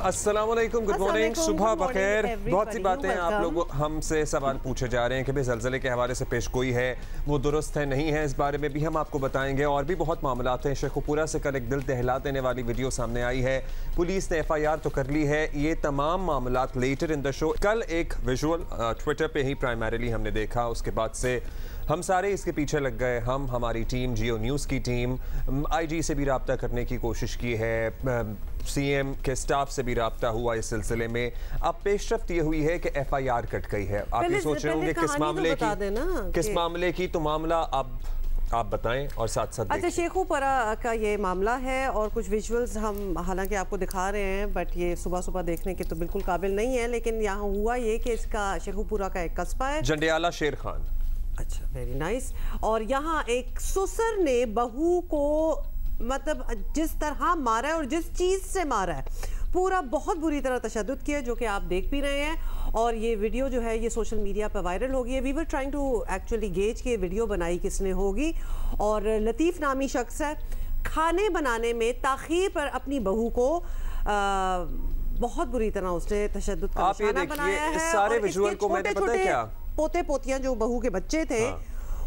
अस्सलाम वालेकुम, good morning, सुबह बखैर। बहुत सी बातें आप लोग हमसे सवाल पूछे जा रहे हैं कि भाई ज़लज़ले के हवाले से पेश गोई है, वो दुरुस्त है नहीं है, इस बारे में भी हम आपको बताएंगे। और भी बहुत मामलात हैं। शेखुपुरा से कल एक दिल दहला देने वाली वीडियो सामने आई है, पुलिस ने FIR तो कर ली है। ये तमाम मामलात लेटर इन द शो। कल एक विजुअल ट्विटर पे ही प्राइमरीली हमने देखा, उसके बाद से हम सारे इसके पीछे लग गए। हमारी टीम, जियो न्यूज़ की टीम, IG से भी रब्ता करने की कोशिश की है, CM के स्टाफ से भी रब्ता हुआ इस सिलसिले में। अब पेशरफ्त ये हुई है कि FIR कट गई है। आप ये सोच रहे होंगे किस मामले की, तो मामला अब आप बताएं और साथ साथ। अच्छा, शेखुपुरा का ये मामला है और कुछ विजुअल्स हम हालांकि आपको दिखा रहे हैं, बट ये सुबह सुबह देखने के तो बिल्कुल काबिल नहीं है। लेकिन यहाँ हुआ ये कि इसका शेखुपुरा का एक कस्बा है, जंडियाला शेर खान। अच्छा, वेरी नाइस। और यहाँ एक ससुर ने बहू को मतलब जिस तरह मारा है और जिस चीज़ से मारा है, पूरा बहुत बुरी तरह तशद्दुद किया, जो कि आप देख भी रहे हैं। और ये वीडियो जो है ये सोशल मीडिया पर वायरल हो गई है। We were trying to actually gauge के वीडियो बनाई किसने होगी। और लतीफ़ नामी शख्स है, खाने बनाने में ताख़ीर पर अपनी बहू को बहुत बुरी तरह उसने तशद्दुद का निशाना बनाया है। सारे विजुअल को मैंने पता है क्या, पोते पोतियां जो बहू के बच्चे थे,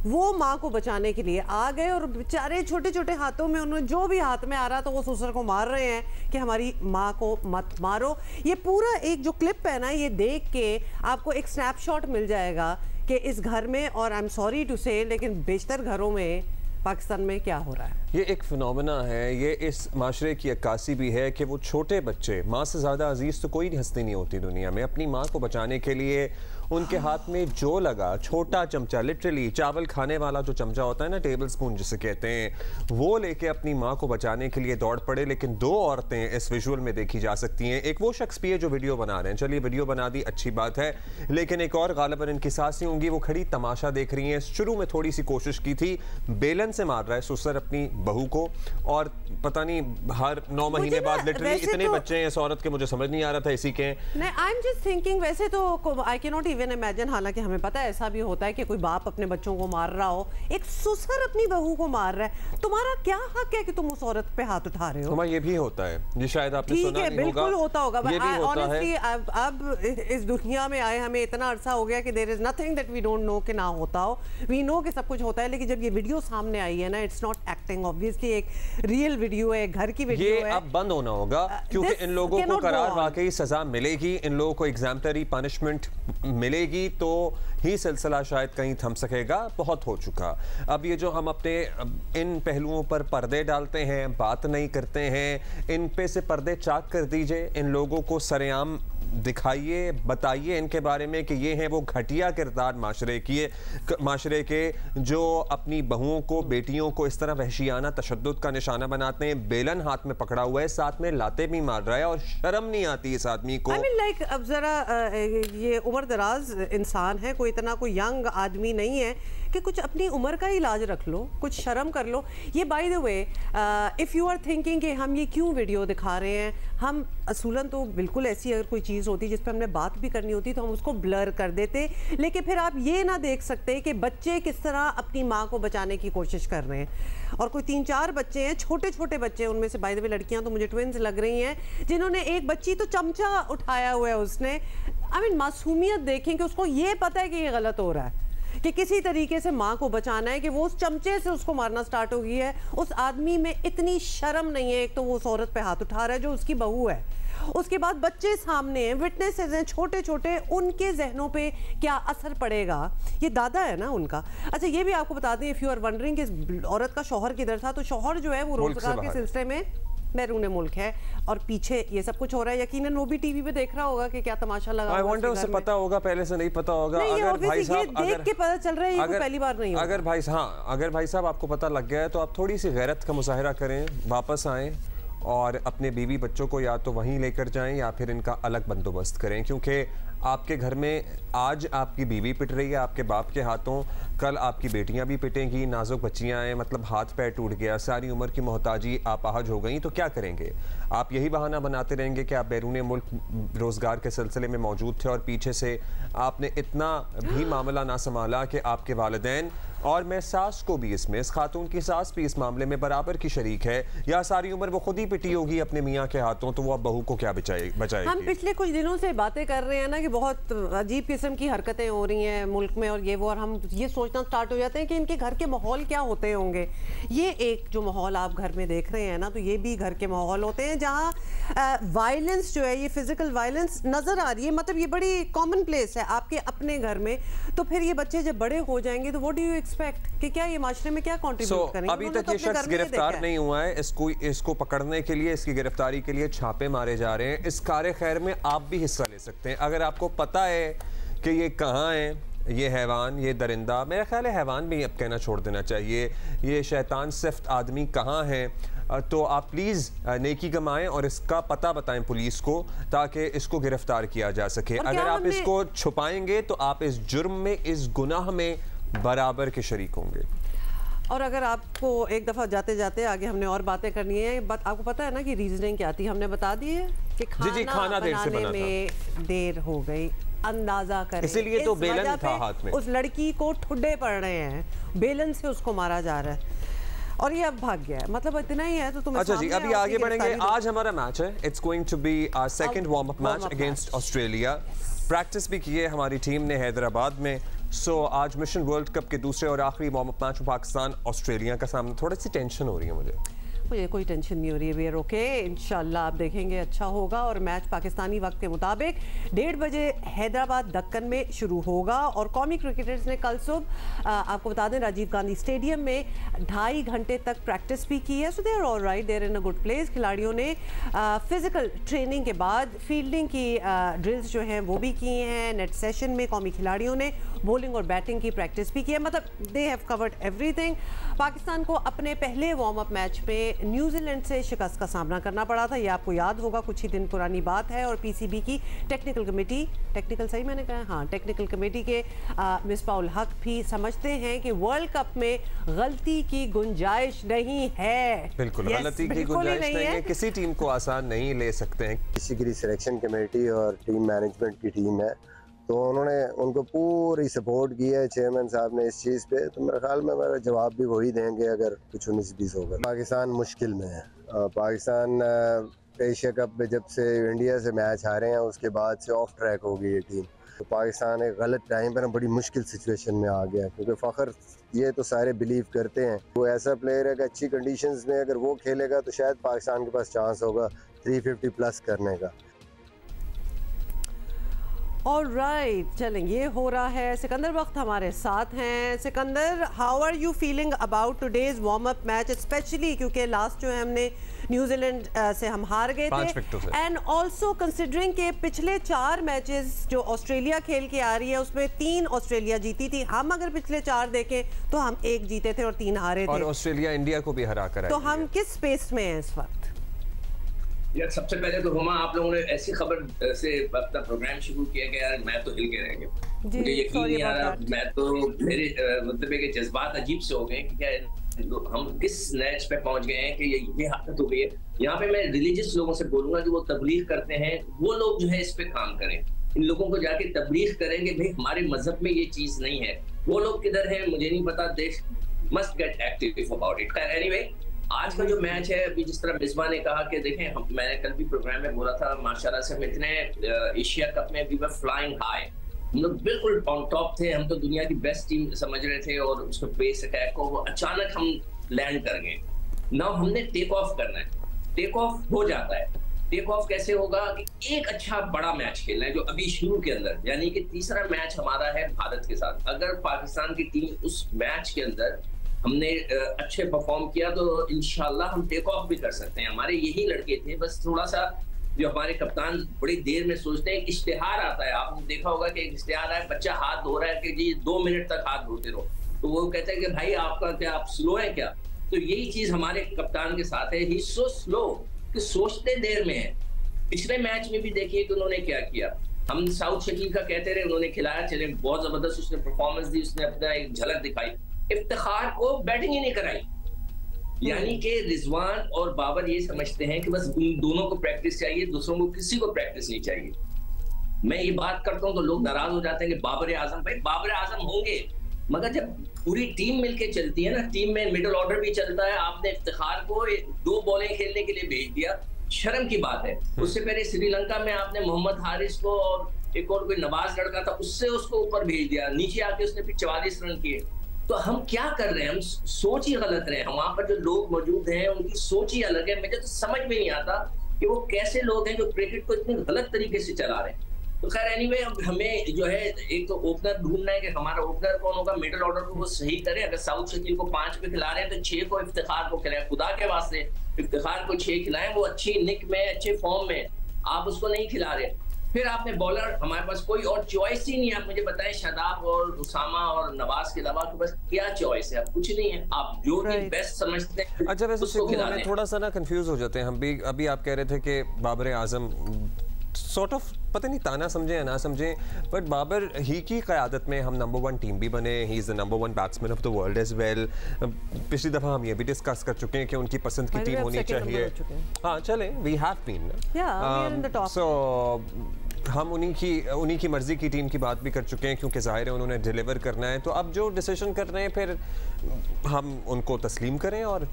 वो माँ को बचाने के लिए आ गए और बेचारे छोटे छोटे हाथों में उन्होंने जो भी हाथ में आ रहा था वो ससुर को मार रहे हैं कि हमारी माँ को मत मारो। ये पूरा एक जो क्लिप है ना, ये देख के आपको एक स्नैपशॉट मिल जाएगा कि इस घर में, और आई एम सॉरी टू से, लेकिन बेशतर घरों में पाकिस्तान में क्या हो रहा है। ये एक फिनोमेना है, ये इस माशरे की अक्कासी भी है कि वो छोटे बच्चे, माँ से ज़्यादा अजीज़ तो कोई हस्ती नहीं होती दुनिया में, अपनी माँ को बचाने के लिए उनके हाथ में जो लगा, छोटा चमचा, लिटरली चावल खाने वाला जो चमचा होता है ना, टेबल स्पून जिसे कहते हैं, वो लेके अपनी माँ को बचाने के लिए दौड़ पड़े। लेकिन दो औरतें इस विजुअल में देखी जा सकती हैं। एक वो शख्स भी है जो वीडियो बना रहे हैं, चलिए वीडियो बना दी, अच्छी बात है। लेकिन एक और गालिबन इनकी सास ही होंगी, वो खड़ी तमाशा देख रही हैं। शुरू में थोड़ी सी कोशिश की थी, बेलन से मार रहा है ससुर अपनी बहू को, और पता नहीं हर 9 महीने बाद लिटरली इतने बच्चे हैं इस औरत के, मुझे समझ नहीं आ रहा था इसी के। आई एम जस्ट थिंकिंग, वैसे तो I can not even imagine, हालांकि हमें पता है ऐसा भी होता है कि कोई बाप अपने बच्चों को मार रहा हो, एक ससुर अपनी बहू को मार रहा है, तुम्हारा क्या हक है कि तुम उस औरत पे हाथ उठा रहे हो? ये भी होता है, ये शायद आपने सुना नहीं होगा। बिल्कुल होता होगा। ऑनेस्टली अब इस दुनिया में आए हमें इतना अरसा हो गया कि there is nothing that we don't know कि ना होता हो। वी नो कि सब कुछ होता है, लेकिन जब ये वीडियो सामने आई है ना, इट्स नॉट एक्टिंग, ऑब्वियसली एक रियल वीडियो है, घर की वीडियो है। ये अब बंद होना होगा, क्योंकि इन लोगों को करार वाकई सजा मिलेगी, इन लोगों को एग्जाम्पलरी पनिशमेंट मिलेगी, तो ही सिलसिला शायद कहीं थम सकेगा। बहुत हो चुका। अब ये जो हम अपने इन पहलुओं पर पर्दे डालते हैं, बात नहीं करते हैं, इन पे से पर्दे चाक कर दीजिए। इन लोगों को सरेआम दिखाइए, बताइए इनके बारे में कि ये हैं वो घटिया किरदार माशरे के जो अपनी बहुओं को, बेटियों को इस तरह वहशियाना तशद्दुद का निशाना बनाते हैं। बेलन हाथ में पकड़ा हुआ है, साथ में लाते भी मार रहा है, और शर्म नहीं आती इस आदमी को। I mean, like, अब जरा ये उम्र दराज इंसान है, कोई इतना कोई यंग आदमी नहीं है कि कुछ अपनी उम्र का इलाज रख लो, कुछ शर्म कर लो। ये by the way, if you are thinking कि हम ये क्यों वीडियो दिखा रहे हैं, हम असूलन तो बिल्कुल ऐसी अगर कोई चीज़ होती जिस पर हमने बात भी करनी होती तो हम उसको ब्लर कर देते, लेकिन फिर आप ये ना देख सकते कि बच्चे किस तरह अपनी माँ को बचाने की कोशिश कर रहे हैं। और कोई 3-4 बच्चे हैं, छोटे छोटे बच्चे, उनमें से बाय द वे लड़कियां तो मुझे ट्विंस लग रही हैं, जिन्होंने, एक बच्ची तो चमचा उठाया हुआ है उसने। आई मीन, मासूमियत देखें कि उसको ये पता है कि ये गलत हो रहा है, कि किसी तरीके से माँ को बचाना है, कि वो उस चमचे से उसको मारना स्टार्ट हो गई है। उस आदमी में इतनी शर्म नहीं है, एक तो वो उस औरत पे हाथ उठा रहा है जो उसकी बहू है, उसके बाद बच्चे सामने हैं, विटनेसेस हैं छोटे छोटे, उनके जहनों पे क्या असर पड़ेगा। ये दादा है ना उनका। अच्छा, ये भी आपको बता दें, इफ़ यू आर वंडरिंग इस औरत का शौहर किधर था, तो शौहर जो है वो रोजगार के सिलसिले में बैरून मुल्क है, और पीछे ये सब कुछ हो रहा है। यकीनन वो भी टीवी पे देख रहा होगा कि क्या तमाशा लगा। आई वंडर उसे पता होगा, पहले से नहीं पता होगा। अगर भाई साहब देख के पता चल रहा है, ये पहली बार नहीं होगा। अगर भाई साहब आपको पता लग गया है, तो आप थोड़ी सी गैरत का मुजाहिरा करें, वापस आएँ और अपने बीवी बच्चों को या तो वहीं लेकर जाएं या फिर इनका अलग बंदोबस्त करें, क्योंकि आपके घर में आज आपकी बीवी पिट रही है आपके बाप के हाथों, कल आपकी बेटियां भी पिटेंगी, नाजुक बच्चियां हैं, मतलब हाथ पैर टूट गया, सारी उम्र की मोहताजी आपाहज हो गई, तो क्या करेंगे? आप यही बहाना बनाते रहेंगे कि आप बैरून मुल्क रोज़गार के सिलसिले में मौजूद थे और पीछे से आपने इतना भी मामला ना संभाला कि आपके वालिदैन और मैं सास को भी इसमें, इस खातून की सास भी इस मामले में बराबर की शरीक है, या सारी उम्र वो खुद ही पिटी होगी अपने मियाँ के हाथों, तो वो अब बहू को क्या बचाएगी? हम पिछले कुछ दिनों से बातें कर रहे हैं ना कि बहुत अजीब किस्म की हरकतें हो रही हैं मुल्क में और ये वो, और हम ये सोचना स्टार्ट हो जाते हैं कि इनके घर के माहौल क्या होते होंगे। ये एक जो माहौल आप घर में देख रहे हैं ना, तो ये भी घर के माहौल होते हैं जहाँ वायलेंस जो है, ये फिजिकल वायलेंस नजर आ रही है। मतलब ये बड़ी कॉमन प्लेस है आपके अपने घर में। तो फिर ये बच्चे जब बड़े हो जाएंगे तो व्हाट डू यू एक्सपेक्ट कि क्या ये माशरे में क्या कंट्रीब्यूट करेंगे? अभी तक ये शख्स गिरफ्तार नहीं हुआ है। इसको पकड़ने के लिए, इसकी गिरफ्तारी के लिए छापे मारे जा रहे हैं। इस कार्य खैर में आप भी हिस्सा ले सकते हैं अगर आपको पता है कि ये कहाँ है, ये हैवान, ये दरिंदा, मेरा ख्याल है हैवान भी अब कहना छोड़ देना चाहिए, ये शैतान सिफ्त आदमी कहाँ है, तो आप प्लीज़ नेकी कमाएं और इसका पता बताएं पुलिस को ताकि इसको गिरफ्तार किया जा सके। अगर आप इसको छुपाएंगे तो आप इस जुर्म में, इस गुनाह में बराबर के शरीक होंगे। और अगर आपको एक दफ़ा जाते जाते आगे हमने और बातें करनी है, आपको पता है ना कि रीजनिंग क्या थी, हमने बता दी है कि खाना देर से बना में देर हो गई, अंदाजा करें, इसीलिए तो बेलन था हाथ में। उस लड़की को ठुड्डे पड़ रहे हैं, बेलन से उसको मारा जा रहा है और ये अब भाग गया है। मतलब इतना ही है तो तुम्हें अच्छा जी, अभी आगे बढ़ेंगे। आज हमारा मैच है, it's going to be our second warm up match against Australia. Practice भी की है हमारी टीम ने हैदराबाद में। सो आज मिशन वर्ल्ड कप के दूसरे और आखिरी वार्म अप मैच में पाकिस्तान ऑस्ट्रेलिया का सामने। थोड़ी सी टेंशन हो रही है मुझे कोई टेंशन नहीं हो रही है, वी आर ओके। इंशाल्लाह आप देखेंगे अच्छा होगा। और मैच पाकिस्तानी वक्त के मुताबिक 1:30 बजे हैदराबाद दक्कन में शुरू होगा। और कौमी क्रिकेटर्स ने कल सुबह आपको बता दें राजीव गांधी स्टेडियम में 2.5 घंटे तक प्रैक्टिस भी की है। So they are all right, they are in a good place. खिलाड़ियों ने फिजिकल ट्रेनिंग के बाद फील्डिंग की ड्रिल्स जो हैं वो भी किए हैं। नेट सेशन में कौमी खिलाड़ियों ने बॉलिंग और बैटिंग की प्रैक्टिस भी की है। मतलब they have covered everything. Pakistan को अपने पहले वार्म अप मैच में न्यूजीलैंड से शिकस्त का सामना करना पड़ा था, ये आपको याद होगा, कुछ ही दिन पुरानी बात है। और पीसीबी की टेक्निकल कमेटी, टेक्निकल सही मैंने कहा, हाँ, टेक्निकल कमेटी के मिसबाउल हक भी समझते हैं कि वर्ल्ड कप में गलती की गुंजाइश नहीं है। बिल्कुल गलती की गुंजाइश नहीं है, किसी टीम को आसान नहीं ले सकते हैं। बेसिकली सिलेक्शन कमेटी और टीम मैनेजमेंट की टीम है, तो उन्होंने उनको पूरी सपोर्ट की है चेयरमैन साहब ने इस चीज़ पे। तो मेरे ख्याल में मेरा जवाब भी वही देंगे अगर कुछ 19-20 होगा। पाकिस्तान मुश्किल में है। पाकिस्तान एशिया कप में जब से इंडिया से मैच हारे हैं उसके बाद से ऑफ ट्रैक हो गई ये टीम। तो पाकिस्तान एक गलत टाइम पर बड़ी मुश्किल सिचुएशन में आ गया, क्योंकि फ़ख्र ये तो सारे बिलीव करते हैं वो ऐसा प्लेयर है कि अच्छी कंडीशंस में अगर वो खेलेगा तो शायद पाकिस्तान के पास चांस होगा 350 प्लस करने का। ऑल राइट, चलें, ये हो रहा है। सिकंदर वक्त हमारे साथ हैं। Sikandar, how are you feeling about today's warm up match, specially क्योंकि लास्ट जो है हमने न्यूजीलैंड से हम हार गए थे, एंड ऑल्सो कंसिडरिंग के पिछले 4 मैचेस जो ऑस्ट्रेलिया खेल के आ रही है उसमें 3 ऑस्ट्रेलिया जीती थी। हम अगर पिछले 4 देखें तो हम 1 जीते थे और 3 हारे थे, और ऑस्ट्रेलिया इंडिया को भी हरा कर। तो हम किस स्पेस में हैं इस वक्त? यार सबसे पहले तो हुमा, आप लोगों ने ऐसी खबर से अपना प्रोग्राम शुरू किया कि यार मैं तो हिल के रह गया, मुझे यकीन नहीं आ रहा। मैं तो मेरे मतलब है कि जज्बात अजीब से हो गए कि क्या हम किस नैच पे पहुंच गए हैं कि ये हालत हो गई है। यहाँ पे मैं रिलीजियस लोगों से बोलूंगा जो वो तबलीग करते हैं, वो लोग जो है इस पे काम करें। इन लोगों को जाके तबलीग करेंगे भाई हमारे मजहब में ये चीज नहीं है, वो लोग किधर है मुझे नहीं पता। They must get active about it. Anyway, आज का जो मैच है, अभी जिस तरह मिसबा ने कहा कि देखें, मैंने कल भी प्रोग्राम में बोला था, माशाल्लाह से हम इतने एशिया कप में वी वर फ्लाइंग हाई, हम लोग बिल्कुल ऑन टॉप थे, हम तो दुनिया की बेस्ट टीम समझ रहे थे। और उसको पेस अटैक को वो अचानक हम लैंड कर गए। नाउ हमने टेक ऑफ करना है। टेक ऑफ हो जाता है। टेक ऑफ कैसे होगा कि एक अच्छा बड़ा मैच खेलना है जो अभी शुरू के अंदर, यानी कि तीसरा मैच हमारा है भारत के साथ। अगर पाकिस्तान की टीम उस मैच के अंदर हमने अच्छे परफॉर्म किया तो इंशाल्लाह हम टेक ऑफ भी कर सकते हैं। हमारे यही लड़के थे, बस थोड़ा सा जो हमारे कप्तान बड़ी देर में सोचते हैं। इश्तिहार आता है, आपने देखा होगा कि एक इश्तिहार है, बच्चा हाथ धो रहा है कि जी 2 मिनट तक हाथ धोते रहो, तो वो कहते हैं कि भाई आपका क्या, आप स्लो है क्या? तो यही चीज हमारे कप्तान के साथ है, ही सो स्लो कि सोचते देर में है। पिछले मैच में भी देखिए कि उन्होंने क्या किया, हम साउथ शकील का कहते रहे, उन्होंने खिलाया, चले बहुत जबरदस्त उसने परफॉर्मेंस दी, उसने अपना एक झलक दिखाई। इफ्तिखार को बैटिंग ही नहीं कराई, यानी कि रिजवान और बाबर ये समझते हैं कि बस उन दोनों को प्रैक्टिस चाहिए, दूसरों को किसी को प्रैक्टिस नहीं चाहिए। मैं ये बात करता हूं तो लोग नाराज हो जाते हैं कि बाबर आजम, भाई बाबर आजम होंगे, मगर जब पूरी टीम मिलके चलती है ना, टीम में मिडिल ऑर्डर भी चलता है, आपने इफ्तिखार को 2 बॉलें खेलने के लिए भेज दिया, शर्म की बात है। उससे पहले श्रीलंका में आपने मोहम्मद हारिस को और एक और कोई नवाज लड़का था, उससे उसको ऊपर भेज दिया, नीचे आके उसने फिर 44 रन किए। तो हम क्या कर रहे हैं, हम सोच ही गलत रहे हैं। वहां पर जो लोग मौजूद हैं उनकी सोच ही अलग है। मुझे तो समझ में नहीं आता कि वो कैसे लोग हैं जो क्रिकेट को इतने गलत तरीके से चला रहे हैं। तो खैर एनीवे, अब हमें जो है एक तो ओपनर ढूंढना है कि हमारा ओपनर कौन होगा, मिडिल ऑर्डर को वो सही करे। अगर साउथ शकील को 5 पे खिला रहे हैं तो 6 को इफ्तिखार को खिलाएं, खुदा के वास्ते इफ्तिखार को 6 खिलाएं। वो अच्छी निक में, अच्छे फॉर्म में, आप उसको नहीं खिला रहे। फिर आपने बॉलर, हमारे पास कोई और चॉइस ही नहीं है। आप मुझे बताएं, शादाब और उसामा और नवाज के अलावा आपके पास क्या चॉइस है? आप कुछ नहीं है, आप जो भी बेस्ट समझते हैं। अच्छा, वैसे हमें थोड़ा सा ना कंफ्यूज हो जाते हैं हम भी। अभी आप कह रहे थे कि बाबर आजम सॉर्ट ऑफ, पता नहीं ताना समझें या ना समझें, बट बाबर ही की क़यादत में हम नंबर 1 टीम भी बने। He is the number 1 batsman of the world as well. पिछली दफ़ा हम ये भी डिस्कस कर चुके हैं कि उनकी पसंद की टीम होनी चाहिए। हाँ चलें, वी हैव बीन, सो हम उन्हीं की मर्जी की टीम की बात भी कर चुके हैं, क्योंकि ज़ाहिर है उन्होंने डिलीवर करना है। तो अब जो डिसीजन कर रहे हैं फिर हम उनको तस्लीम करें और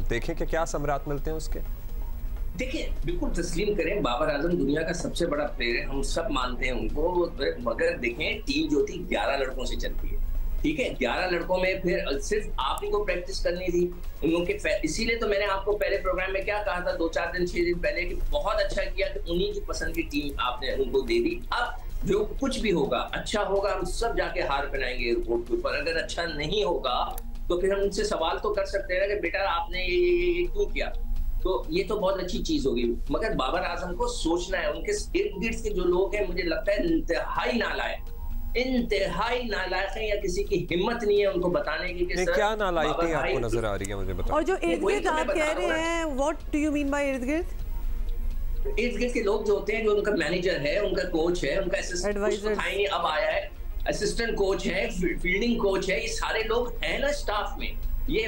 देखें कि क्या समरात मिलते हैं उसके। देखिए, बिल्कुल तस्लीम करें, बाबर आजम दुनिया का सबसे बड़ा प्लेयर है, हम सब मानते हैं उनको। मगर देखें, टीम जो थी 11 लड़कों से चलती है, ठीक है। 11 लड़कों में फिर सिर्फ आप ही को प्रैक्टिस करनी थी उन लोगों के। इसीलिए तो मैंने आपको पहले प्रोग्राम में क्या कहा था 2-4 दिन 6 दिन पहले कि बहुत अच्छा किया कि उन्हीं की पसंद की टीम आपने उनको दे दी। अब जो कुछ भी होगा, अच्छा होगा, हम सब जाके हार पहनाएंगे एयरपोर्ट के ऊपर। अगर अच्छा नहीं होगा तो फिर हम उनसे सवाल तो कर सकते हैं कि बेटा आपने ये क्यों किया। तो ये तो बहुत अच्छी चीज होगी, मगर बाबर आजम को सोचना है। उनके इर्द गिर्द के जो लोग हैं, मुझे लगता है इंतहाई नालायक है, या किसी की हिम्मत नहीं है उनको बताने की कि क्या नालायकी आपको नजर आ रही है, मुझे बताओ। और जो इर्द गिर्द आप कह रहे हैं, what do you mean by इर्द गिर्द? इर्द गिर्द के लोग जो होते हैं, जो उनका मैनेजर है, उनका कोच है, उनका असिस्टेंट अब आया है, असिस्टेंट कोच है, फील्डिंग कोच है, ये सारे लोग हैं ना स्टाफ में। ये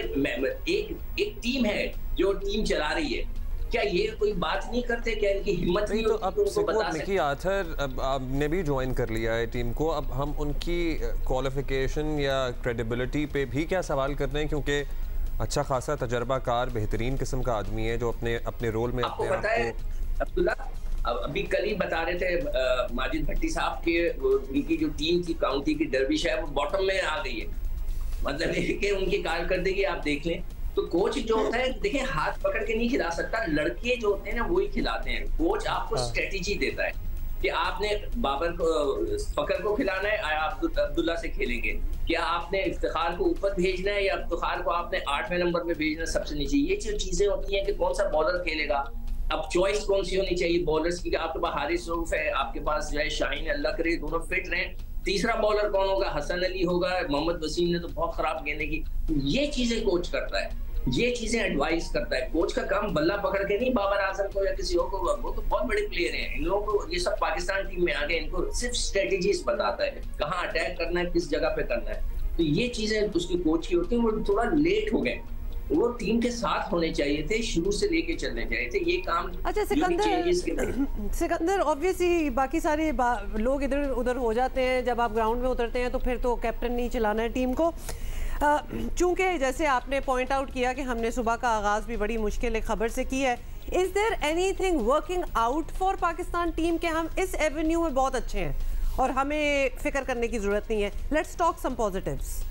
एक टीम है जो टीम चला रही है। क्या ये कोई बात नहीं करते? क्या इनकी हिम्मत नहीं होती? तो अब निकी आर्थर ने भी ज्वाइन कर लिया है टीम को। अब हम उनकी क्वालिफिकेशन या क्रेडिबिलिटी पे भी क्या सवाल कर रहे हैं, क्योंकि अच्छा खासा तजर्बाकार बेहतरीन किस्म का आदमी है जो अपने रोल में आपको पता है अब्दुल्ला, अभी कल ही बता रहे थे माजिद भट्टी साहब के, उनकी जो टीम थी काउंटी की डर्बिशायर, वो बॉटम में आ गई है। मतलब ये कि उनकी कारकर्दगी आप देख लें। तो कोच जो होता है, देखिए, हाथ पकड़ के नहीं खिला सकता, लड़के जो होते हैं ना वही खिलाते हैं। कोच आपको स्ट्रेटेजी देता है कि आपने बाबर को, फकर को खिलाना है, अब्दुल्ला से खेलेंगे, क्या आपने इफ्तिखार को ऊपर भेजना है या इफ्तिखार को आपने 8वें नंबर पे भेजना है सबसे नीचे। ये जो चीजें होती हैं कि कौन सा बॉलर खेलेगा। अब चॉइस कौन सी होनी चाहिए बॉलर्स की? आपके पास हारिस रऊफ है, आपके पास जो है शाहीन, अल्लाह करे दोनों फिट रहे। तीसरा बॉलर कौन होगा? हसन अली होगा। मोहम्मद वसीम ने तो बहुत खराब गेंदें की। ये चीजें कोच करता है, ये चीजें एडवाइस करता है। कोच का काम बल्ला पकड़ के नहीं बाबर आजम को या किसी और को, वो तो बहुत बड़े प्लेयर हैं। इन लोगों को, ये सब पाकिस्तान टीम में आ गए, इनको सिर्फ स्ट्रेटेजीज बताता है, कहाँ अटैक करना है, किस जगह पे करना है। तो ये चीजें उसकी कोच की होती है। वो थोड़ा लेट हो गए, वो टीम के साथ होने चाहिए थे, शुरू से लेके चलने चाहिए थे ये काम। अच्छा सिकंदर, ऑब्वियसली बाकी सारे लोग इधर उधर हो जाते हैं जब आप ग्राउंड में उतरते हैं, तो फिर तो कैप्टन नहीं चलाना है टीम को। चूंकि जैसे आपने पॉइंट आउट किया कि हमने सुबह का आगाज़ भी बड़ी मुश्किल खबर से की है, is there anything working out for Pakistan team के हम इस एवेन्यू में बहुत अच्छे हैं और हमें फिक्र करने की जरूरत नहीं है? Let's talk some positives.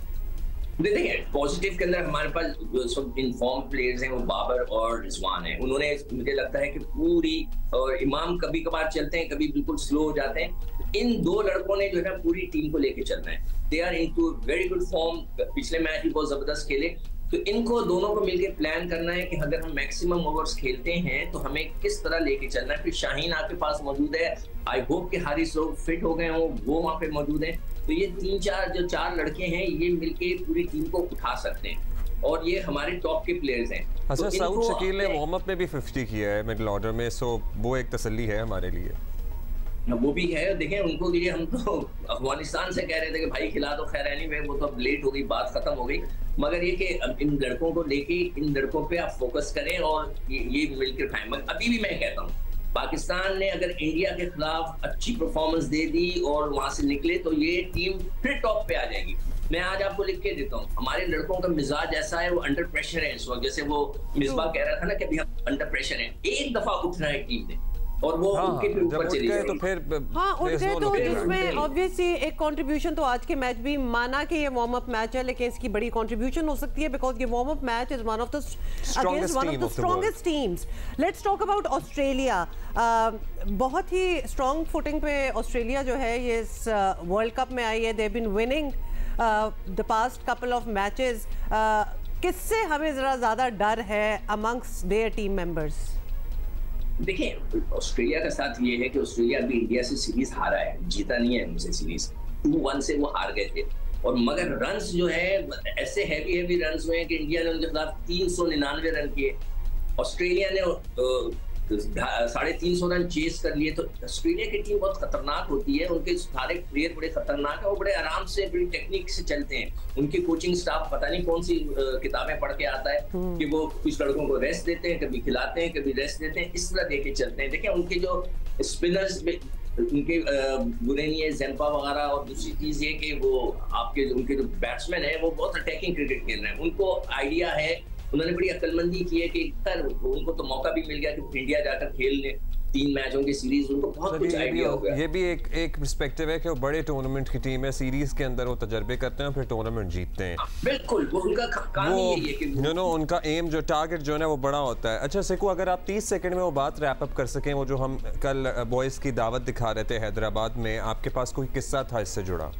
देखिए, पॉजिटिव के अंदर हमारे पास जो सब इनफॉर्म प्लेयर्स हैं वो बाबर और रिजवान हैं। उन्होंने, मुझे लगता है कि पूरी, और इमाम कभी कभार चलते हैं, कभी बिल्कुल स्लो हो जाते हैं। इन 2 लड़कों ने जो है पूरी टीम को लेके चलना है। They are into very good form, पिछले मैच भी बहुत जबरदस्त खेले। तो इनको दोनों को मिलकर प्लान करना है कि अगर हम मैक्सिमम ओवर्स खेलते हैं तो हमें किस तरह लेके चलना है। फिर शाहीन आपके पास मौजूद है, आई होप कि हारिस लोग फिट हो गए हों, वो वहाँ पे मौजूद हैं। तो ये 4 लड़के हैं, ये मिलके पूरी टीम को उठा सकते हैं और ये हमारे टॉप के प्लेयर्स हैं। अच्छा, साउथ शकील ने वार्म अप में भी 50 किया है मिडिल ऑर्डर में, सो वो एक तसल्ली है हमारे लिए। वो भी है। देखें उनको लिए हम तो अफगानिस्तान से कह रहे थे कि भाई खिला दो, खैर एनीवे वो तो अब लेट हो गई, बात खत्म हो गई। मगर ये कि अब इन लड़कों को लेके इन लड़कों पे आप फोकस करें और ये मिलकर खाएं। मगर अभी भी मैं कहता हूँ पाकिस्तान ने अगर इंडिया के खिलाफ अच्छी परफॉर्मेंस दे दी और वहां से निकले तो ये टीम फिर टॉप पे आ जाएगी। मैं आज आपको लिख के देता हूँ, हमारे लड़कों का मिजाज ऐसा है, वो अंडर प्रेशर है इस वक्त। जैसे वो मिसबा कह रहा था ना कि अभी हम अंडर प्रेशर हैं, एक दफा उठना है टीम ने और वो उनके फिर ऊपर चली जाएगी। तो फिर उठ गए तो जिसमें ऑब्वियसली एक कंट्रीब्यूशन तो आज के मैच भी माना कि ये वार्म अप मैच है, लेकिन इसकी बड़ी कंट्रीब्यूशन हो सकती है बिकॉज ये warm up match is one of the strongest teams. Let's talk about Australia. बहुत ही स्ट्रॉन्ग फुटिंग पे ऑस्ट्रेलिया जो है ये इस वर्ल्ड कप में आई है। They have been winning the past couple of matches. किससे हमें जरा ज्यादा डर है अमंग्स्ट देयर टीम मेंबर्स? देखिए ऑस्ट्रेलिया का साथ ये है कि ऑस्ट्रेलिया अभी इंडिया से सीरीज हारा है, जीता नहीं है उनसे सीरीज। 2-1 से वो हार गए थे। और मगर रन्स जो है ऐसे हैवी रन्स हुए हैं कि इंडिया ने उनके खिलाफ 399 रन किए, ऑस्ट्रेलिया ने 350 रन चेस कर लिए। तो ऑस्ट्रेलिया की टीम बहुत खतरनाक होती है, उनके सारे प्लेयर बड़े खतरनाक है, वो बड़े आराम से बड़ी टेक्निक से चलते हैं। उनकी कोचिंग स्टाफ पता नहीं कौन सी किताबें पढ़ के आता है कि वो कुछ लड़कों को रेस्ट देते हैं, कभी खिलाते हैं, कभी रेस्ट देते हैं, इस तरह देके चलते हैं। देखिए उनके जो स्पिनर्स उनके गुरेनिये, ज़ेम्पा वगैरह, और दूसरी चीज ये कि वो आपके उनके जो बैट्समैन है वो बहुत अटैकिंग क्रिकेट खेल रहे हैं। उनको आइडिया है, उन्होंने बड़ी अक्लमंदी की है कि उनको तो मौका भी मिल गया कि इंडिया जाकर खेल ले 3 मैचों की सीरीज, उनको बहुत कुछ आइडिया हो गया। ये भी एक पर्सपेक्टिव है कि वो बड़े टूर्नामेंट की टीम है, सीरीज के अंदर वो तजर्बे करते हैं, फिर टूर्नामेंट जीतते हैं। बिल्कुल, वो उनका काम ही है कि उनका एम जो टारगेट जो है ना वो बड़ा होता है। अच्छा सिकू, अगर आप 30 सेकंड में वो बात रैप अप कर सकें, वो जो हम कल बॉयज की दावत दिखा रहे थे हैदराबाद में, आपके पास कोई किस्सा था इससे जुड़ा?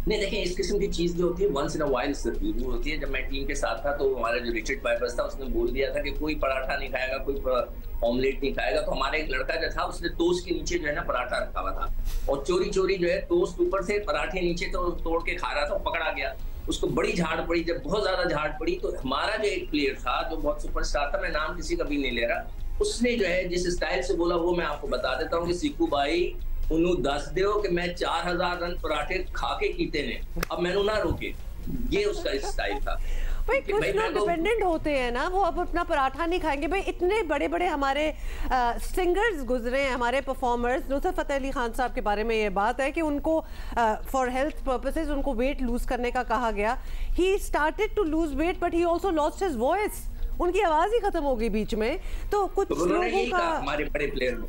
नहीं देखें, इस किस्म की चीज जो होती है वंस इन अ वाइल जरूर होती है। जब मैं टीम के साथ था तो हमारा जो रिचर्ड पाइपर्स था उसने बोल दिया था कि कोई पराठा नहीं खाएगा, कोई ऑमलेट नहीं खाएगा। तो हमारा एक लड़का जो था उसने टोस्ट के नीचे जो है ना पराठा रखा हुआ था और चोरी चोरी जो है टोस्ट ऊपर से पराठे नीचे तो तोड़ के खा रहा था, पकड़ा गया। उसको बड़ी झाड़ पड़ी, जब बहुत ज्यादा झाड़ पड़ी तो हमारा जो एक प्लेयर था जो बहुत सुपरस्टार था, मैं नाम किसी का भी नहीं ले रहा, उसने जो है जिस स्टाइल से बोला वो मैं आपको बता देता हूँ कि सीकू भाई उन्हों दस दो कि मैं 4000 रन पराठे खा के कीते ने, अब मैंने ना रोके। ये उसका स्टाइल था। भाई कुछ लोग डिपेंडेंट होते हैं ना, वो अब अपना पराठा नहीं खाएंगे। भाई इतने बड़े बड़े हमारे सिंगर्स गुजरे हैं, हमारे परफॉर्मर्स। नुसरत फतेह अली खान साहब के बारे में ये बात है कि उनको फॉर हेल्थ पर्पसेस उनको वेट लूज करने का कहा गया। He started to lose weight but he also lost his voice, उनकी आवाज ही खत्म हो गई बीच में। तो कुछ लोगों का हमारे बड़े प्लेयर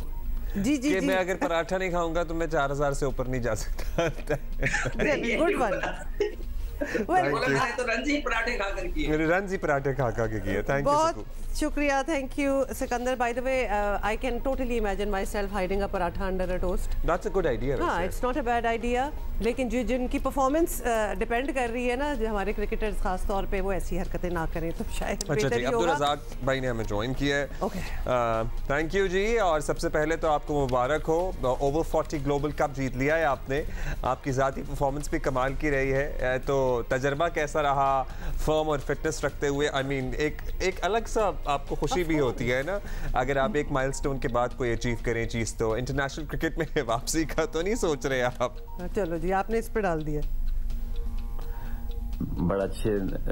जी मैं अगर पराठा नहीं खाऊंगा तो मैं 4000 से ऊपर नहीं जा सकता। Good one. तो रंजी पराठे खा कर किए, मेरे रंजी पराठे खा के किए। थैंक यू, बहुत शुक्रिया। Thank you Sikandar. By the way I can totally imagine myself hiding a paratha under a toast. That's a good idea. हाँ, it's not a bad idea. लेकिन जो जिनकी परफॉर्मेंस डिपेंड कर रही है ना, जो हमारे क्रिकेटर्स खास तौर पे, वो ऐसी हरकतें ना करें तो शायद बेहतर ही होगा। अब्दुल रज़ाक भाई ने हमें ज्वाइन किया है। ओके, थैंक यू जी। और सबसे पहले तो आपको मुबारक हो, ओवर 40 ग्लोबल कप जीत लिया है आपने। आपकी ज़ाती परफॉर्मेंस भी कमाल की रही है। तो तजर्बा कैसा रहा फर्म और फिटनेस रखते हुए? आई मीन एक अलग सा आपको खुशी भी होती है ना अगर आप एक माइलस्टोन के बाद कोई अचीव करें चीज़। तो इंटरनेशनल क्रिकेट में वापसी का तो नहीं सोच रहे आप? चलो जी, आपने इस पे डाल दिया। बड़ा अच्छे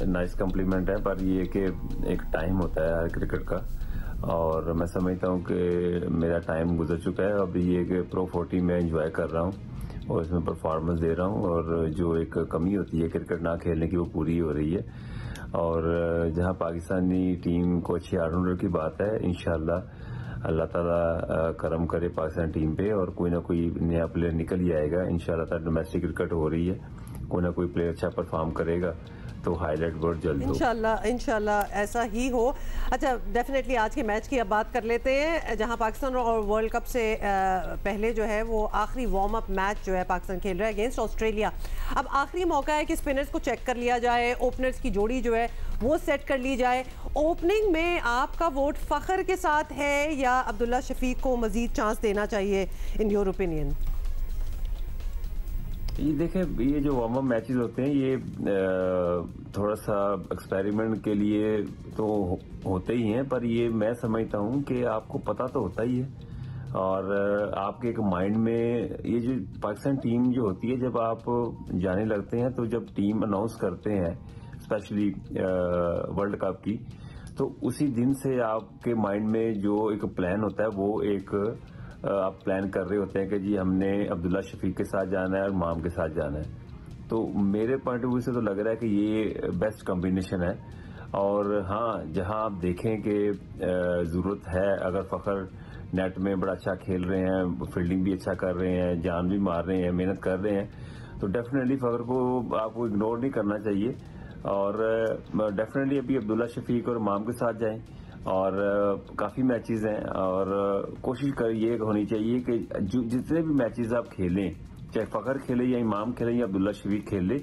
नाइस कॉम्प्लीमेंट है, पर ये कि एक टाइम होता है हर क्रिकेट का, और मैं समझता हूँ कि मेरा टाइम गुजर चुका है। अब ये कि प्रो 40 में एंजॉय कर रहा हूँ और इसमें परफॉर्मेंस दे रहा हूँ, और जो एक कमी होती है क्रिकेट ना खेलने की वो पूरी हो रही है। और जहाँ पाकिस्तानी टीम को अच्छी ऑलराउंडर की बात है, इंशाल्लाह अल्लाह ताला करम करे पाकिस्तान टीम पे और कोई ना कोई नया प्लेयर निकल ही आएगा इंशाल्लाह। डोमेस्टिक क्रिकेट हो रही है, कोई ना कोई प्लेयर अच्छा परफॉर्म करेगा तो हाईलाइट बहुत जल्द इंशाल्लाह ऐसा ही हो। अच्छा, डेफिनेटली आज के मैच की अब बात कर लेते हैं, जहां पाकिस्तान और वर्ल्ड कप से पहले जो है वो आखिरी वार्म अप मैच जो है पाकिस्तान खेल रहा है अगेंस्ट ऑस्ट्रेलिया। अब आखिरी मौका है कि स्पिनर्स को चेक कर लिया जाए, ओपनर्स की जोड़ी जो है वो सेट कर ली जाए। ओपनिंग में आपका वोट फखर के साथ है या अब्दुल्ला शफीक को मजीद चांस देना चाहिए इन योर ओपिनियन? ये देखें, ये जो वार्म अप मैचेस होते हैं ये थोड़ा सा एक्सपेरिमेंट के लिए तो होते ही हैं, पर ये मैं समझता हूँ कि आपको पता तो होता ही है और आपके एक माइंड में ये जो पाकिस्तान टीम जो होती है, जब आप जाने लगते हैं तो जब टीम अनाउंस करते हैं स्पेशली वर्ल्ड कप की, तो उसी दिन से आपके माइंड में जो एक प्लान होता है वो एक आप प्लान कर रहे होते हैं कि जी हमने अब्दुल्ला शफीक के साथ जाना है और माम के साथ जाना है। तो मेरे पॉइंट ऑफ व्यू से तो लग रहा है कि ये बेस्ट कॉम्बिनेशन है। और हाँ, जहां आप देखें कि ज़रूरत है, अगर फ़खर नेट में बड़ा अच्छा खेल रहे हैं, फील्डिंग भी अच्छा कर रहे हैं, जान भी मार रहे हैं, मेहनत कर रहे हैं, तो डेफिनेटली फ़खर को आपको इग्नोर नहीं करना चाहिए। और डेफिनेटली अभी अब्दुल्ला शफीक और माम के साथ जाएं, और काफ़ी मैचेस हैं, और कोशिश कर ये होनी चाहिए कि जितने भी मैचेस आप खेलें, चाहे फ़खर खेले या इमाम खेले या अब्दुल्ला शफीक खेले,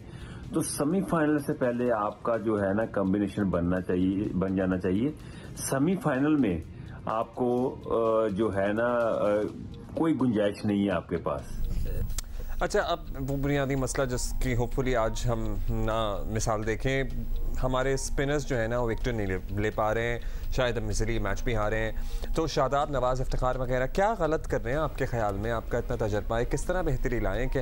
तो सेमीफाइनल से पहले आपका जो है ना कॉम्बिनेशन बन जाना चाहिए। सेमीफाइनल में आपको जो है ना कोई गुंजाइश नहीं है आपके पास। अच्छा, अब वो बुनियादी मसला जिसकी होपफुली आज हम ना मिसाल देखें, हमारे स्पिनर्स जो है ना वो विकेट नहीं ले पा रहे हैं, शायद अब इसलिए मैच भी हारे हैं। तो शादाब, नवाज, इफ्तिखार वगैरह क्या गलत कर रहे हैं आपके ख्याल में? आपका इतना तजर्बा है, किस तरह बेहतरी लाएं कि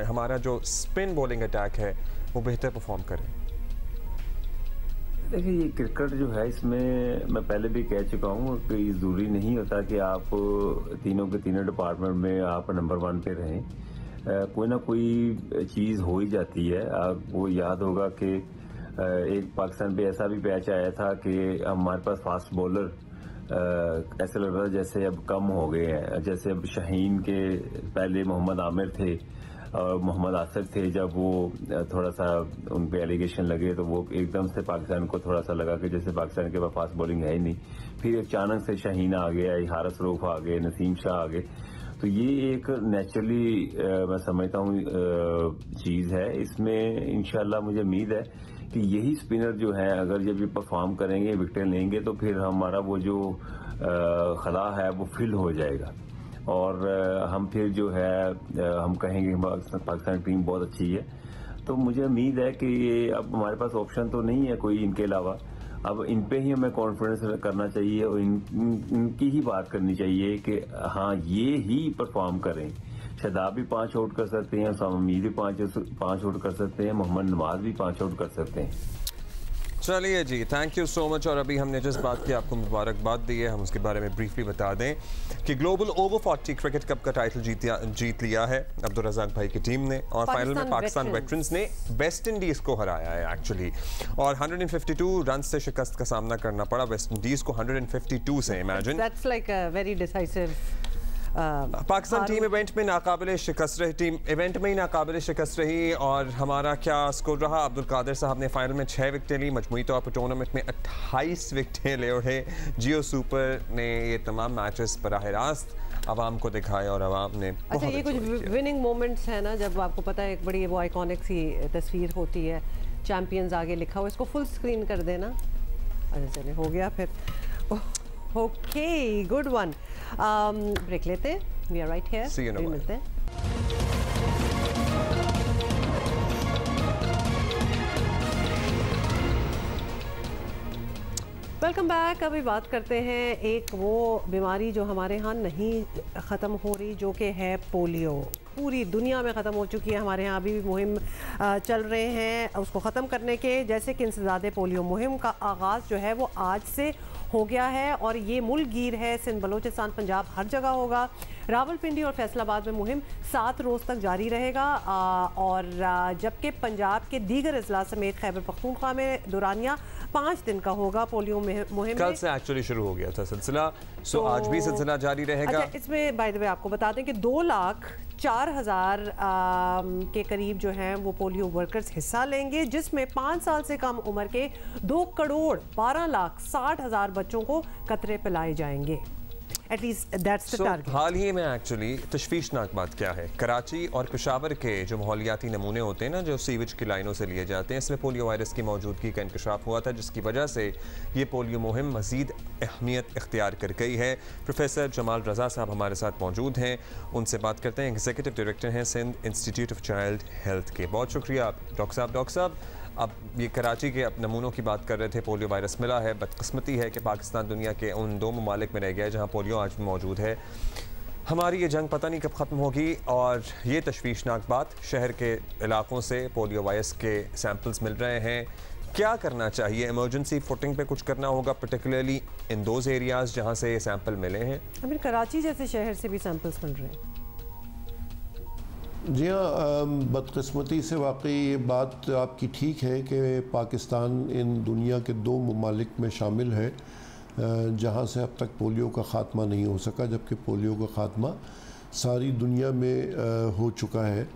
हमारा जो स्पिन बॉलिंग अटैक है वो बेहतर परफॉर्म करें? देखिए, ये क्रिकेट जो है, इसमें मैं पहले भी कह चुका हूँ कि ज़रूरी नहीं होता कि आप तीनों के तीनों डिपार्टमेंट में आप नंबर 1 पे रहें। कोई ना कोई चीज़ हो ही जाती है। आपको याद होगा कि एक पाकिस्तान पे ऐसा भी मैच आया था कि हमारे पास फास्ट बॉलर ऐसा लग रहा था जैसे अब कम हो गए हैं। जैसे अब शाहीन के पहले मोहम्मद आमिर थे और मोहम्मद आसिफ थे, जब वो थोड़ा सा उन पे एलिगेशन लगे तो वो एकदम से पाकिस्तान को थोड़ा सा लगा कि जैसे पाकिस्तान के पास फास्ट बॉलिंग है ही नहीं। फिर अचानक से शाहीन आ गया, हारिस रऊफ आ गए, नसीम शाह आ गए। तो ये एक नेचुरली मैं समझता हूँ चीज़ है। इसमें इंशाल्लाह मुझे उम्मीद है कि यही स्पिनर जो है, अगर जब ये परफॉर्म करेंगे, विकेट लेंगे, तो फिर हमारा वो जो खला है वो फिल हो जाएगा, और हम फिर जो है हम कहेंगे पाकिस्तान टीम बहुत अच्छी है। तो मुझे उम्मीद है कि ये अब हमारे पास ऑप्शन तो नहीं है कोई इनके अलावा। अब इन पे ही हमें कॉन्फिडेंस करना चाहिए और इनकी ही बात करनी चाहिए कि हाँ, ये ही परफॉर्म करें। शादाब भी 5 आउट कर सकते हैं, उसामा मीर भी 5 आउट कर सकते हैं, मोहम्मद नवाज भी 5 आउट कर सकते हैं। चलिए जी, थैंक यू सो मच। और अभी हमने जिस बात की आपको मुबारकबाद दी है, हम उसके बारे में ब्रीफली बता दें कि ग्लोबल ओवर 40 क्रिकेट कप का टाइटल जीत लिया है अब्दुल रज़ाक भाई की टीम ने, और फाइनल में पाकिस्तान वेटरन्स ने वेस्ट इंडीज को हराया है एक्चुअली, और 152 रन से शिकस्त का सामना करना पड़ा वेस्ट इंडीज को 152 से। Imagine, that's like a very decisive. Pakistan team event में नाकाबिले शिकस्त रही, और हमारा क्या स्कोर रहा? अब्दुल कादिर साहब ने फाइनल में 6 विकेटें ली, मजमूई तौर पर टूर्नामेंट में 28 विकेटें ले उठे। जियो सुपर ने ये तमाम मैचेस बराह रास्त आवाम को दिखाए और आवाम ने अच्छा, ये कुछ विनिंग मोमेंट्स है ना, जब आपको पता है एक बड़ी वो आइकॉनिक सी तस्वीर होती है, चैंपियंस आगे लिखा हुआ, इसको फुल स्क्रीन कर देना। अच्छा चलिए, हो गया फिर। Okay, good one. ब्रेक लेते हैं, वी आर राइट हियर, मिलते हैं। Welcome back. अभी बात करते हैं एक वो बीमारी जो हमारे यहाँ नहीं ख़त्म हो रही, जो कि है पोलियो। पूरी दुनिया में ख़त्म हो चुकी है, हमारे यहाँ अभी भी मुहिम चल रहे हैं उसको ख़त्म करने के। जैसे कि इंसदादे पोलियो मुहिम का आगाज़ जो है वो आज से हो गया है, और ये मुल्क गिर है, सिंध, बलोचिस्तान, पंजाब, हर जगह होगा। रावलपिंडी और फैसलाबाद में मुहिम 7 रोज़ तक जारी रहेगा, और जबकि पंजाब के दीगर अजला समेत खैबर पख्तूनख्वा में दौरानिया 5 दिन का होगा पोलियो मुहिम। कल से एक्चुअली शुरू हो गया था सिलसिला, तो आज भी सिलसिला जारी रहेगा। अच्छा, इसमें बाय द वे आपको बता दें कि 2,04,000 के करीब जो हैं वो पोलियो वर्कर्स हिस्सा लेंगे, जिसमें 5 साल से कम उम्र के 2,12,60,000 बच्चों को कतरे पिलाए जाएंगे। At least that's the target. हाल ही में एक्चुअली तशवीशनाक बात क्या है, कराची और पेशावर के जो माहौलियाती नमूने होते हैं ना, जो सीवेज की लाइनों से लिए जाते हैं, इसमें पोलियो वायरस की मौजूदगी का इंकशाफ हुआ था, जिसकी वजह से ये पोलियो मुहिम मज़ीद अहमियत इख्तियार कर गई है। प्रोफेसर जमाल रज़ा साहब हमारे साथ मौजूद हैं, उनसे बात करते हैं। एग्जीक्यूटिव डायरेक्टर हैं Sindh institute of child health के। बहुत शुक्रिया डॉक्टर साहब। अब ये कराची के अब नमूनों की बात कर रहे थे, पोलियो वायरस मिला है। बदकिस्मती है कि पाकिस्तान दुनिया के उन 2 ममालिक में रह गया है जहाँ पोलियो आज भी मौजूद है। हमारी ये जंग पता नहीं कब ख़त्म होगी और ये तशवीशनाक बात, शहर के इलाकों से पोलियो वायरस के सैंपल्स मिल रहे हैं। क्या करना चाहिए? इमरजेंसी फुटिंग पे कुछ करना होगा, पर्टिकुलरली इन दोज एरियाज़ जहाँ से ये सैंपल मिले हैं। अभी कराची जैसे शहर से भी सैंपल्स मिल रहे हैं। जी हाँ, बदकिस्मती से वाकई ये बात आपकी ठीक है कि पाकिस्तान इन दुनिया के 2 ममालिक में शामिल है जहाँ से अब तक पोलियो का ख़ात्मा नहीं हो सका, जबकि पोलियो का ख़ात्मा सारी दुनिया में हो चुका है।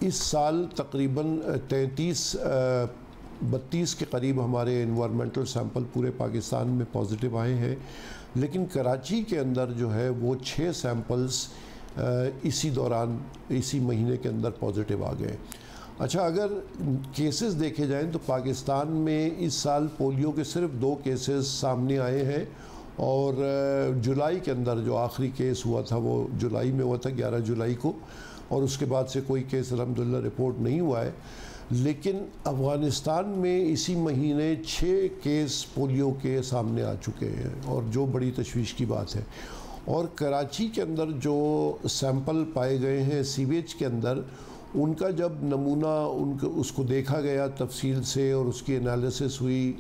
इस साल तकरीबन 32 के करीब हमारे इन्वायरमेंटल सैंपल पूरे पाकिस्तान में पॉजिटिव आए हैं, लेकिन कराची के अंदर जो है वो 6 सैंपल्स इसी दौरान, इसी महीने के अंदर पॉजिटिव आ गए। अच्छा, अगर केसेस देखे जाएं तो पाकिस्तान में इस साल पोलियो के सिर्फ 2 केसेस सामने आए हैं और जुलाई के अंदर जो आखिरी केस हुआ था वो जुलाई में हुआ था, 11 जुलाई को, और उसके बाद से कोई केस अल्हम्दुलिल्लाह रिपोर्ट नहीं हुआ है। लेकिन अफ़गानिस्तान में इसी महीने 6 केस पोलियो के सामने आ चुके हैं और जो बड़ी तशवीश की बात है। और कराची के अंदर जो सैंपल पाए गए हैं सीवेज के अंदर, उनका जब नमूना उसको देखा गया तफसील से और उसकी एनालिसिस हुई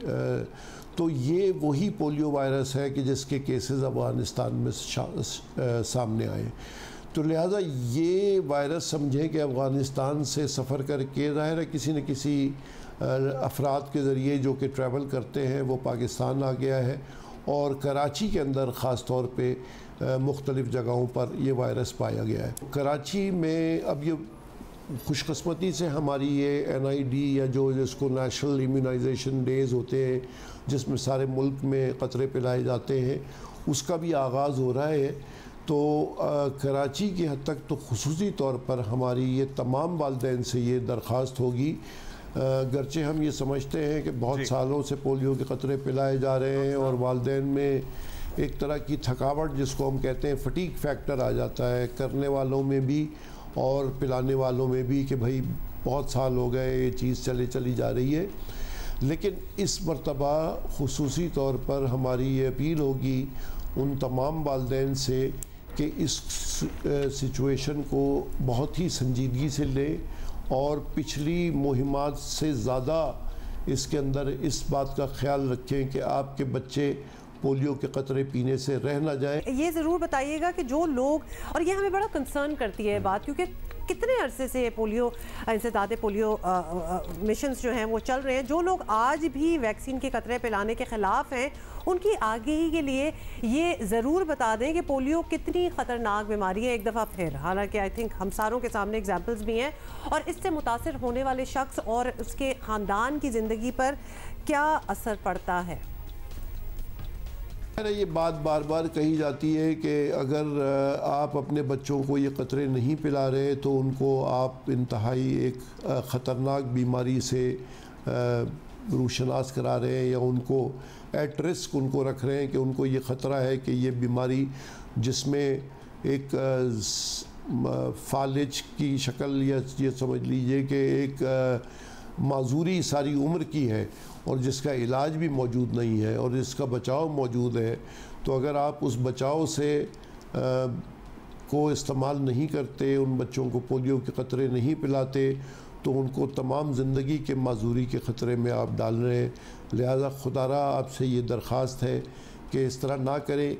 तो ये वही पोलियो वायरस है कि जिसके केसेस अफ़गानिस्तान में सामने आए। तो लिहाजा ये वायरस समझें कि अफ़गानिस्तान से सफ़र करके, ज़ाहिर है किसी न किसी अफराद के ज़रिए जो कि ट्रैवल करते हैं वो पाकिस्तान आ गया है और कराची के अंदर ख़ास तौर पे मुख्तलिफ़ जगहों पर ये वायरस पाया गया है। कराची में अब ये खुशकिस्मती से हमारी ये NID या जो जिसको नेशनल इम्यूनाइजेशन डेज़ होते हैं जिसमें सारे मुल्क में क़तरे पिलाए जाते हैं, उसका भी आगाज़ हो रहा है। तो कराची की हद तक तो खुसूसी तौर पर हमारी ये तमाम वालिदैन से ये दरख्वास्त होगी, गरचे हम ये समझते हैं कि बहुत सालों से पोलियो के क़तरे पिलाए जा रहे हैं और वालिदैन में एक तरह की थकावट जिसको हम कहते हैं फटीग फैक्टर आ जाता है, करने वालों में भी और पिलाने वालों में भी, कि भाई बहुत साल हो गए ये चीज़ चली जा रही है। लेकिन इस मरतबा खुसूसी तौर पर हमारी ये अपील होगी उन तमाम वालिदैन से कि इस सिचुएशन को बहुत ही संजीदगी से लें और पिछली मुहिमात से ज़्यादा इसके अंदर इस बात का ख्याल रखें कि आपके बच्चे पोलियो के क़तरे पीने से रह ना जाए। ये ज़रूर बताइएगा कि जो लोग, और ये हमें बड़ा कंसर्न करती है बात, क्योंकि कितने अरसे से पोलियो इंसदाद पोलियो मिशंस जो हैं वो चल रहे हैं, जो लोग आज भी वैक्सीन के क़तरे पिलाने के ख़िलाफ़ हैं उनकी आगाही के लिए ये ज़रूर बता दें कि पोलियो कितनी ख़तरनाक बीमारी है एक दफ़ा फिर। हालांकि आई थिंक हम सारों के सामने एग्जाम्पल्स भी हैं और इससे मुतासर होने वाले शख्स और उसके ख़ानदान की ज़िंदगी पर क्या असर पड़ता है। ये बात बार बार कही जाती है कि अगर आप अपने बच्चों को ये क़तरे नहीं पिला रहे तो उनको आप इंतहाई एक ख़तरनाक बीमारी से रूशनास करा रहे हैं या उनको एट रिस्क उनको रख रहे हैं कि उनको ये ख़तरा है कि ये बीमारी जिसमें एक फालिज की शक्ल या ये समझ लीजिए कि एक माजूरी सारी उम्र की है और जिसका इलाज भी मौजूद नहीं है और जिसका बचाव मौजूद है, तो अगर आप उस बचाव से को इस्तेमाल नहीं करते, उन बच्चों को पोलियो के क़तरे नहीं पिलाते, तो उनको तमाम ज़िंदगी के माजूरी के ख़तरे में आप डाल रहे हैं। लिहाजा खुदारा आपसे ये दरख्वास्त है कि इस तरह ना करें।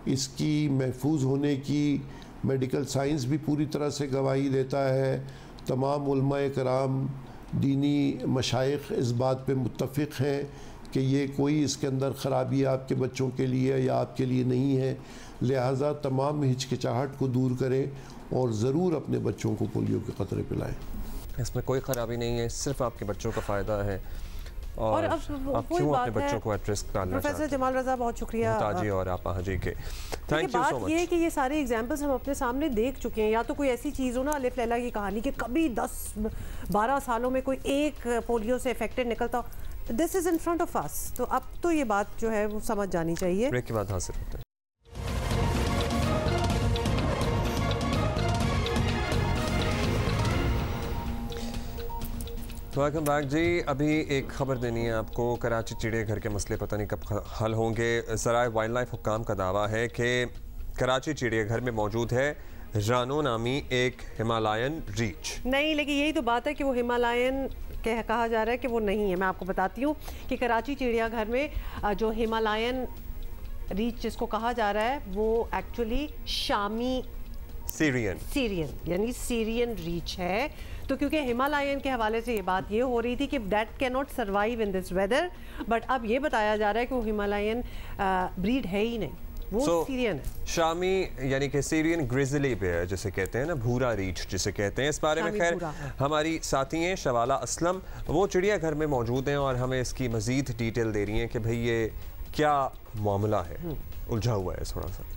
इसकी महफूज होने की मेडिकल साइंस भी पूरी तरह से गवाही देता है। तमाम उलमाए कराम, दीनी मशाइख इस बात पे मुत्तफ़िक़ हैं कि ये कोई इसके अंदर ख़राबी आपके बच्चों के लिए या आपके लिए नहीं है। लिहाजा तमाम हिचकिचाहट को दूर करें और ज़रूर अपने बच्चों को पोलियो के क़तरे पिलाएं। इसमें कोई ख़राबी नहीं है, सिर्फ आपके बच्चों का फ़ायदा है और अब क्यों अपने बच्चों को एट रिस्क डालना चाहते हैं। प्रोफेसर जमाल रज़ा, बहुत शुक्रिया ताजी और आपा जी के, थैंक यू सो मच। ये है कि ये सारे एग्जांपल्स हम अपने सामने देख चुके हैं। या तो कोई ऐसी चीज़ हो ना अलिफ लैला की कहानी कि कभी 10-12 सालों में कोई एक पोलियो से अफेक्टेड निकलता हो, this is in front of us. तो अब तो ये बात जो है वो समझ जानी चाहिए। ब्रेक के बाद हासिल होता है। वेलकम बैक जी। अभी एक खबर देनी है आपको। कराची चिड़ियाघर के मसले पता नहीं कब हल होंगे। ज़राए वाइल्ड लाइफ हुक्काम का दावा है कि कराची चिड़ियाघर में मौजूद है रानो नामी एक हिमालयन रीच। नहीं, लेकिन यही तो बात है कि वो हिमालयन कहा जा रहा है कि वो नहीं है। मैं आपको बताती हूँ कि कराची चिड़ियाघर में जो हिमालयन रीच जिसको कहा जा रहा है वो एक्चुअली शामी सीरियन यानी सीरियन रीच है। तो क्योंकि हिमालयन के हवाले से ये बात ये हो रही थी कि that can not survive in this weather, but अब ये बताया जा रहा है कि वो हिमालयन ब्रीड है ही नहीं, वो सीरियन है। शामी यानी कि सीरियन ग्रिजली बेयर जिसे कहते हैं ना, भूरा रीछ जिसे कहते हैं। इस बारे में खैर हमारी साथी हैं शवाला असलम, वो चिड़ियाघर में मौजूद हैं और हमें इसकी मजीद डिटेल दे रही हैं कि भाई ये क्या मामला है, उलझा हुआ है थोड़ा सा।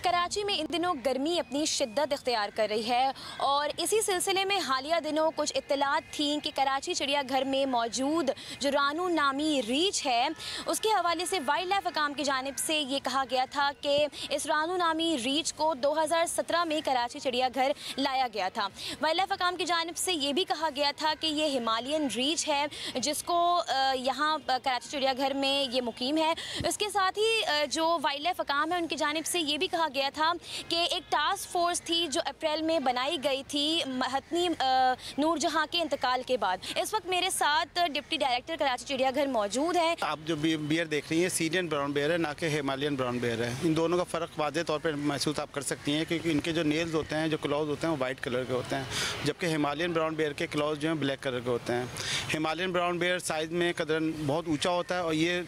कराची में इन दिनों गर्मी अपनी शिद्दत इख्तियार कर रही है और इसी सिलसिले में हालिया दिनों कुछ इत्तलात थी कि कराची चिड़ियाघर में मौजूद जो रानू नामी रीछ है उसके हवाले से वाइल्ड लाइफ अकाम की जानिब से ये कहा गया था कि इस रानू नामी रीछ को 2017 में कराची चिड़ियाघर लाया गया था। वाइल्ड लाइफ अकाम की जानिब से ये भी कहा गया था कि ये हिमालयन रीछ है जिसको यहाँ कराची चिड़ियाघर में ये मुकीम है। इसके साथ ही जो वाइल्ड लाइफ अकाम है उनकी जानिब से ये भी कहा गया था कि एक टास्क फोर्स थी जो अप्रैल में बनाई गई थी हतनी नूरजहां के इंतकाल के बाद। इस वक्त मेरे साथ डिप्टी डायरेक्टर कराची चिड़ियाघर मौजूद हैं। आप जो बियर देख रही हैं सीरियन ब्राउन बेयर है, ना कि हिमालयन ब्राउन बेयर है। इन दोनों का फ़र्क वाज़े तौर पर महसूस आप कर सकती हैं क्योंकि इनके जो नेल्स होते हैं, जो क्लॉज होते हैं वो वाइट कलर के होते हैं, जबकि हिमालयन ब्राउन बेयर के क्लॉज जो हैं ब्लैक कलर के होते हैं। हिमालयन ब्राउन बेयर साइज़ में कदरन बहुत ऊँचा होता है और ये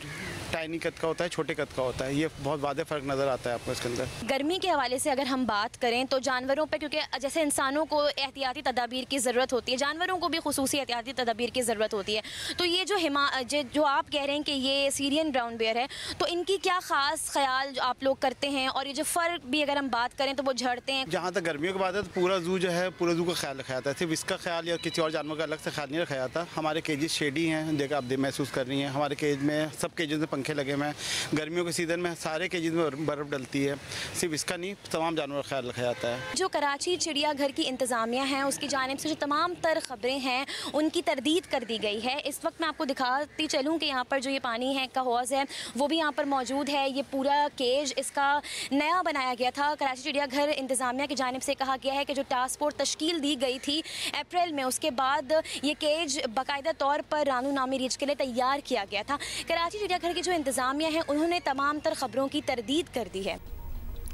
टाइनी कद का होता है, छोटे कद का होता है। ये बहुत वाज़े फ़र्क नज़र आता है आपको इसके अंदर। गर्मी के हवाले से अगर हम बात करें तो जानवरों पे, क्योंकि जैसे इंसानों को एहतियाती तदाबीर की ज़रूरत होती है, जानवरों को भी खुसूसी एहतियाती तदाबीर की ज़रूरत होती है। तो ये जो आप कह रहे हैं कि ये सीरियन ब्राउन बेयर है, तो इनकी क्या ख़ास ख्याल आप लोग करते हैं? और ये जो फ़र्क भी अगर हम बात करें तो वो झड़ते हैं। जहाँ तक गर्मियों की बात है तो पूरा ज़ू जो है, पूरा ज़ू का ख्याल रखा जाता है। सिर्फ इसका ख्याल या किसी और जानवर का अलग से ख्याल नहीं रखा जाता। हमारे केजेस शेडी हैं, जगह आप महसूस कर रही हैं। हमारे केज में सब केजेस में पंखे लगे हुए हैं। गर्मियों के सीज़न में सारे केजेस में बर्फ़ डलती है। सिर्फ इसका नहीं, तमाम जानवर का ख्याल रखा जाता है। जो कराची चिड़ियाघर की इंतज़ामिया है उसकी जानिब से जो तमाम तर ख़बरें हैं उनकी तरदीद कर दी गई है। इस वक्त मैं आपको दिखाती चलूँ कि यहाँ पर जो ये पानी है का हौज़ है वो भी यहाँ पर मौजूद है। ये पूरा केज इसका नया बनाया गया था। कराची चिड़ियाघर इंतज़ामिया की जानिब से कहा गया है कि जो टास्क फोर्स तश्कील दी गई थी अप्रैल में, उसके बाद ये केज बाकायदा तौर पर रानू नामी रीछ के लिए तैयार किया गया था। कराची चिड़ियाघर की जो इंतज़ामिया है उन्होंने तमाम तर ख़बरों की तरदीद कर दी है।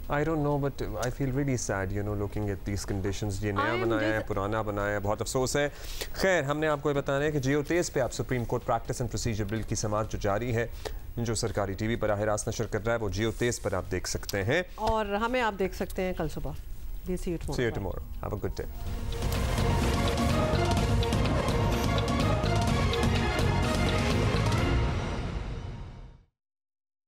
I don't know, but I feel really sad, you know, looking at these conditions. ये नया बनाया है, पुराना बनाया है, बहुत अफसोस है। खैर, हमने आपको ये बताना है कि जियो तेज़ पे आप supreme court practice and procedure bill की समाअत जो जारी है, जो सरकारी टीवी पर बराह रास्त नशर कर रहा है, वो जियो तेज़ पर आप देख सकते हैं और हमें आप देख सकते हैं कल सुबह। See you tomorrow. Have a good day.